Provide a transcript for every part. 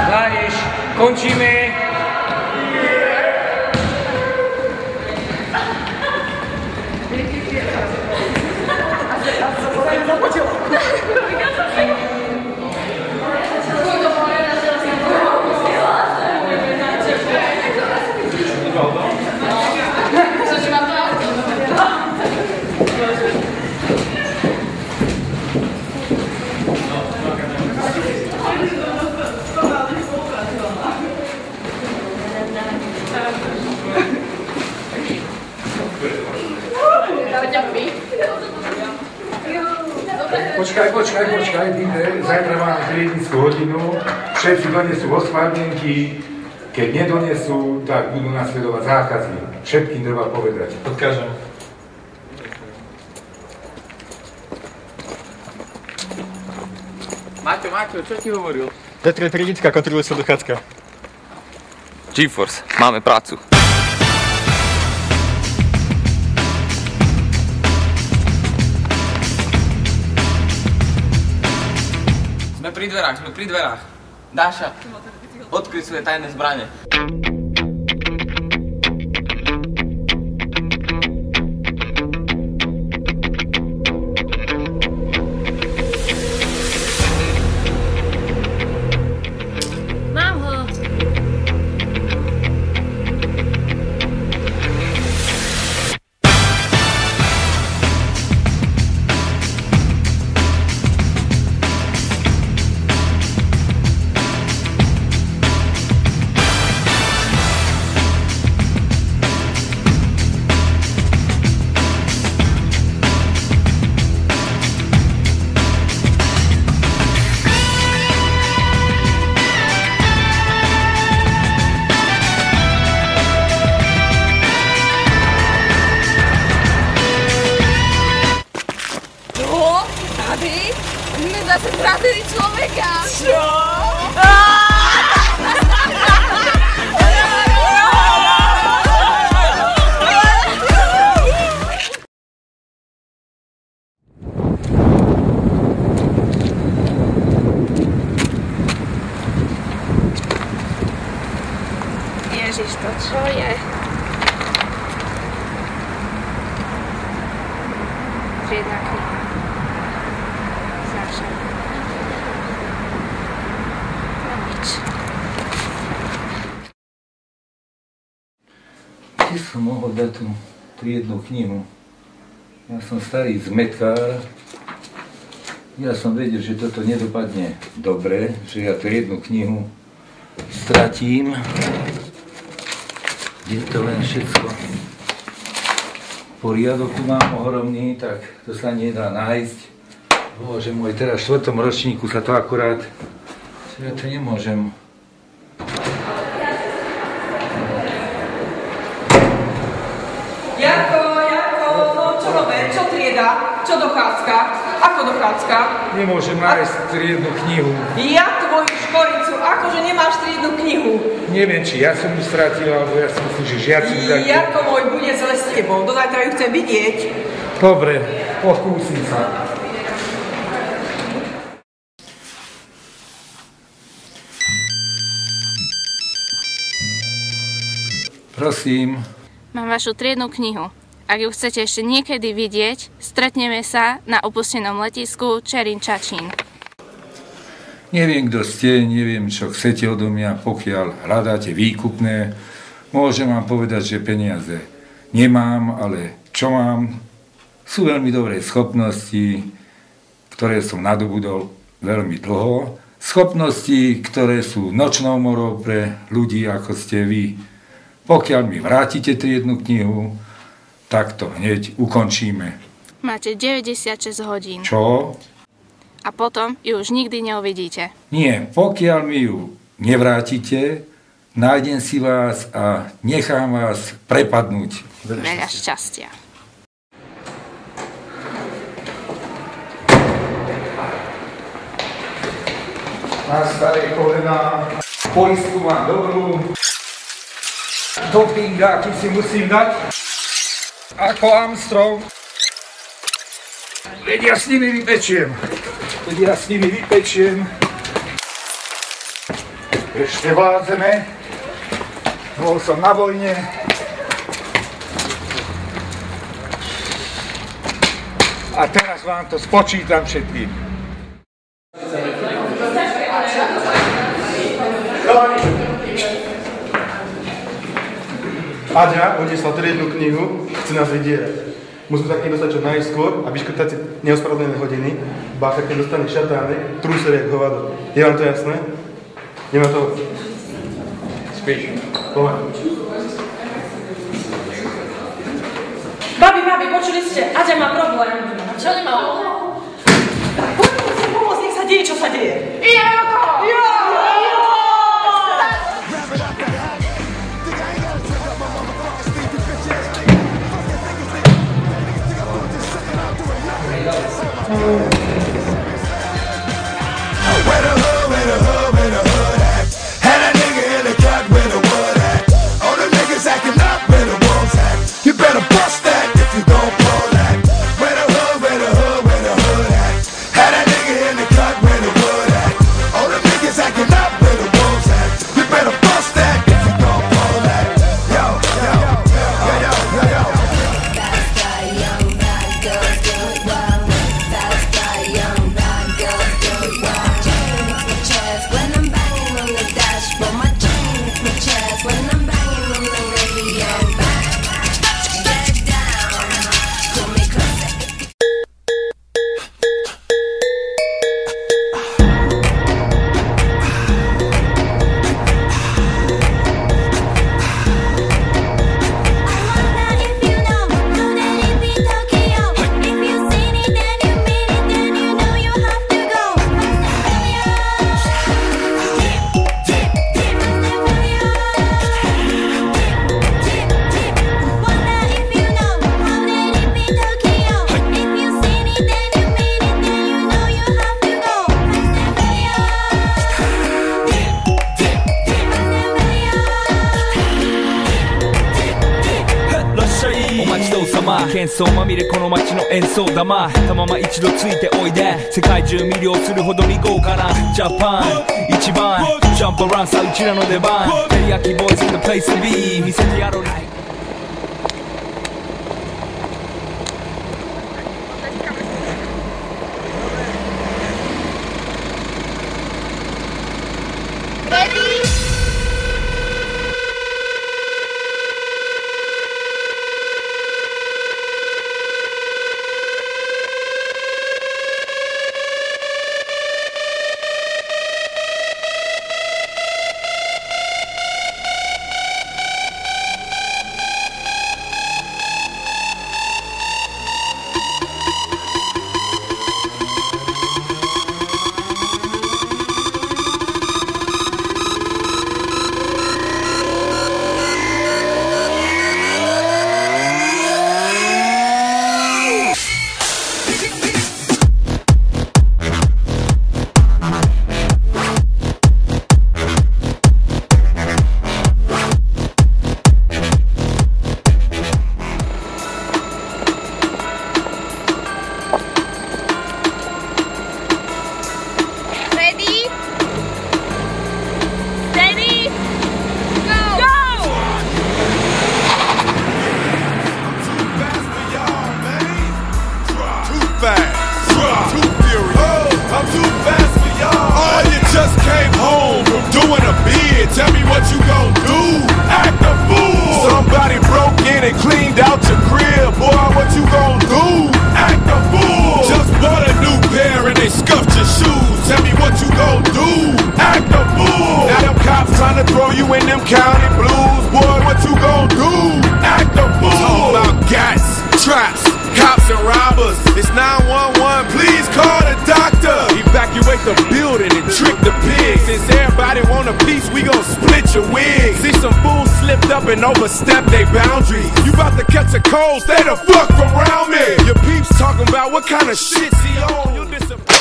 Mládež, končíme. Počkaj, zajtra mám triednickú hodinu, všetci donesú ospravedlnenky, keď nedonesú, tak budú nasledovať zákazy. Všetkým treba povedať. Odkážem. Maťo, čo ti hovoril? Petr triednická, kontroluje sa dochádzka. GeForce, máme prácu. Sme pri dverách. Dáša, odkryj svoje tajné zbrane. Mám ho. My zase strátili človeka! Čo? Ježiš, to čo je? Triedna kniha. Saša. No nič. Kde som mohol dať tú triednu knihu? Ja som starý zmetkár. Ja som vedel, že toto nedopadne dobre, že ja triednu knihu stratím. Je to len všetko. Poriadok tu mám ohromný, tak to sa nedá nájsť. Bože môj, teraz v 4. ročníku sa to akurát... Ja to nemôžem. Jarko, no čo robé? Čo trieda? Čo dochádzka? Ako dochádzka? Nemôžem nájsť triednu knihu. Ja tvoju škoricu, akože nemáš triednu knihu? Neviem, či ja som ju stratil, alebo ja si myslím, že žiaci taký... Jarko môj, bude zle s tebou, do zajtra ju chcem vidieť. Dobre, pokúsim sa. Prosím. Mám vašu triednu knihu. Ak ju chcete ešte niekedy vidieť, stretneme sa na opustenom letisku Čerín-Čačín. Neviem, kto ste, neviem, čo chcete odo mňa, pokiaľ hľadáte výkupné. Môžem vám povedať, že peniaze nemám, ale čo mám, sú veľmi dobré schopnosti, ktoré som nadobudol veľmi dlho. Schopnosti, ktoré sú nočnou morou pre ľudí, ako ste vy. Pokiaľ mi vrátite triednu knihu, tak to hneď ukončíme. Máte 96 hodín. Čo? A potom ju už nikdy neuvidíte. Nie, pokiaľ mi ju nevrátite, nájdem si vás a nechám vás prepadnúť. Veľa šťastia. Mám staré kolená, poistku mám dobrú. Dopingáky si musím dať, ako Armstrong. Veď ja s nimi vypečiem. Ešte vládzeme. Bol som na vojne. A teraz vám to spočítam všetkým. Aďa odniesla triednu knihu, chce nás vydierať. Musíme sa k nej dostať čo najskôr a vyškrtať si neospravedlené hodiny. Bácha, keď dostane šatánek, trúser jak hovado. Je vám to jasné? Ideme to. Spíš. Pomáň. Babi, počuli ste? Aďa má problém. Čo nemá? Tak poďme si pomôcť, nech sa deje, čo sa deje.喧騒まみれこの街の演奏玉たまま一度ついておいで世界中魅了するほどに豪華なジャパン一番ジャンプアランさうちらの出番テリヤキボーイズ in the place to be 見せてやろうoverstep their boundaries. You about to catch a cold, stay the fuck around me. Your peeps talking about what kind of shit's he on. You'll disappear.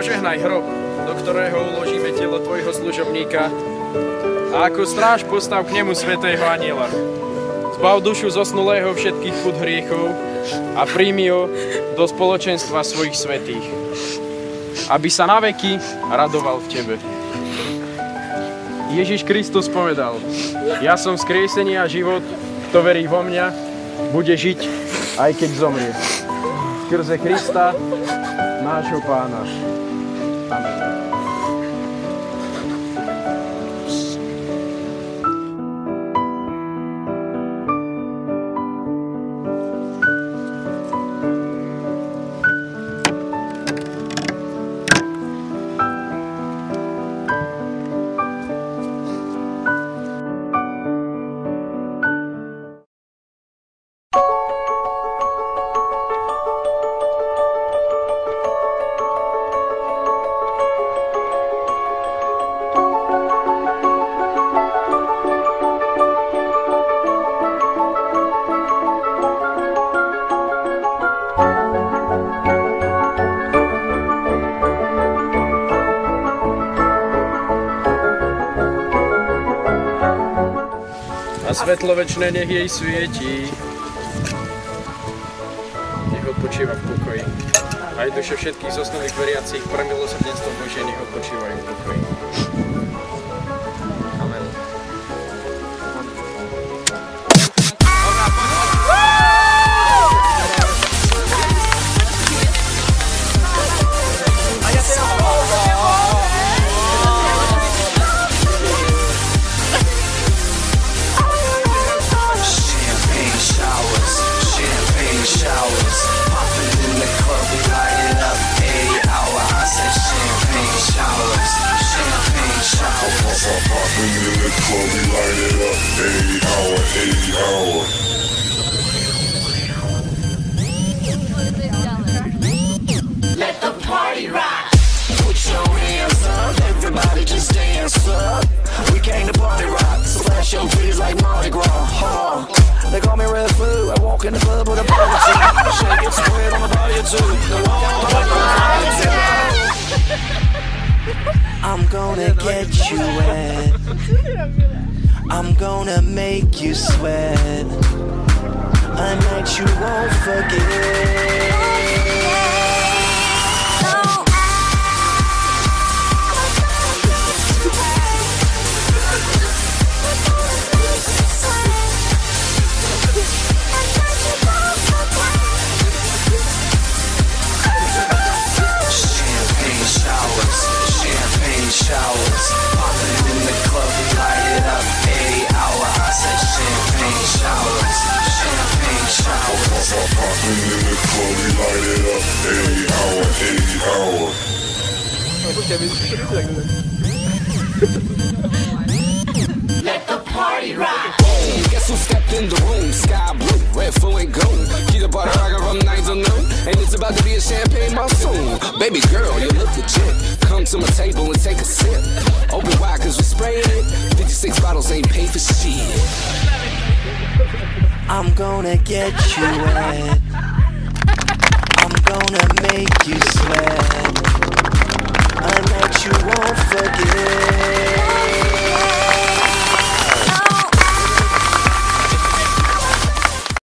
požehnaj hrob, do ktorého uložíme telo tvojho služobníka a ako stráž postav k nemu svätého anjela. Zbav dušu zosnulého všetkých pút hriechov a príjmi ho do spoločenstva svojich svätých, aby sa naveky radoval v tebe. Ježiš Kristus povedal: ja som vzkriesenie a život, kto verí vo mňa, bude žiť, aj keď zomrie. Skrze Krista, nášho Pána. Amen. Svetlo večné nech jej svieti. Nech odpočíva v pokoji. Aj duše všetkých zosnulých veriacich pre milosrdenstvo Božie nech odpočívajú v pokoji. Amen. Let the party rock. Put your hands up, everybody just dance up. We came to party rock, so flash your titties like Mardi Gras. They call me Red Flu. I walk in the club with a body suit. Shake it, spread on the body or two. I'm gonna get you wet. I'm gonna make you sweat. A night you won't forget. Showers, popping in the club, light it up, 80 hour. I said champagne showers, champagne showers. Popping in the club, we light it up, 80 hour, 80 hour. Let the party rock. Boom, guess who stepped in the room? Sky blue, red, full and gold. Keep the party rocking from 9 to noon, and it's about to be a champagne monsoon. Baby girl, you look legit. Come to my table and take a sip. Open wide cause we spraying it. 56 bottles ain't paid for shit. I'm gonna get you wet. I'm gonna make you sweat.